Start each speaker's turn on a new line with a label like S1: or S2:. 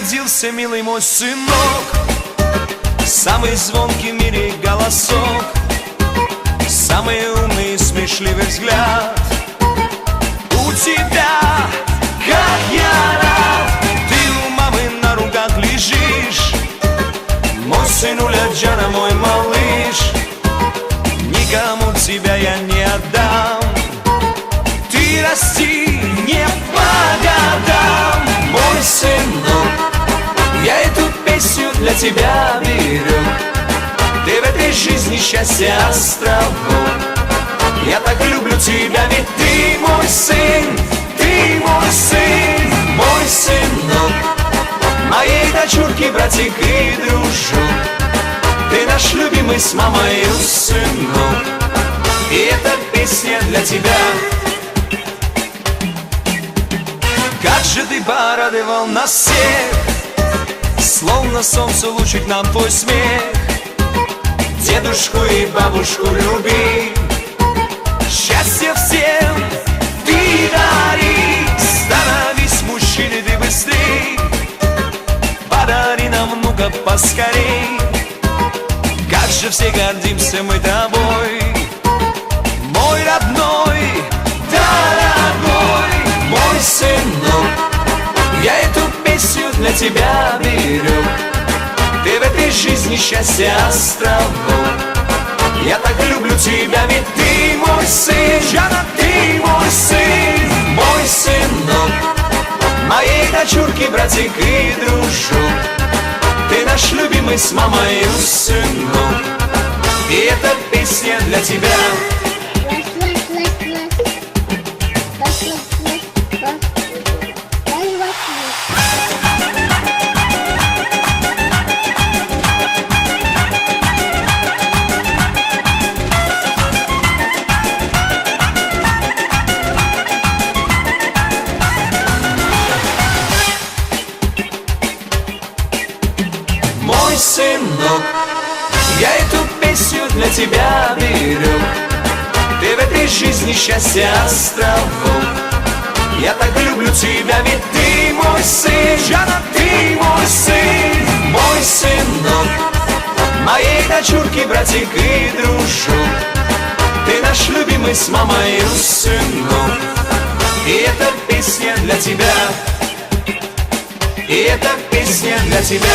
S1: родился, милый мой сынок, самый звонкий в мире голосок, самый умный и смешливый взгляд. У тебя, как я рад, ты у мамы на руках лежишь, мой сынуля Джана, мой малыш. Никому тебя я не отдам, ты расти не по годам, мой сынок. Я эту песню для тебя беру, ты в этой жизни счастье островок. Я так люблю тебя, ведь ты мой сын, ты мой сын, мой сынок, моей дочурки, братик и дружок. Ты наш любимый с мамой сынок, и эта песня для тебя. Как же ты порадовал нас всех, словно солнце лучик нам твой смех. Дедушку и бабушку люби, счастье всем ты дари. Становись мужчиной ты быстрей, подари нам внука поскорей. Как же все гордимся мы тобой, мой родной, дорогой, мой сынок. Я эту песню для тебя беру, ты в этой жизни счастье островок. Я так люблю тебя, ведь ты мой сын, Джана, ты мой сын, мой сынок, моей дочурки, братик и дружок. Ты наш любимый с мамой сынок, и эта песня для тебя. Мой сынок, я эту песню для тебя беру, ты в этой жизни счастье островок. Я так люблю тебя, ведь ты мой сын, Джана, ты мой сын, мой сынок, моей дочурки, братик и дружок. Ты наш любимый с мамой сынок, и эта песня для тебя, и эта песня для тебя.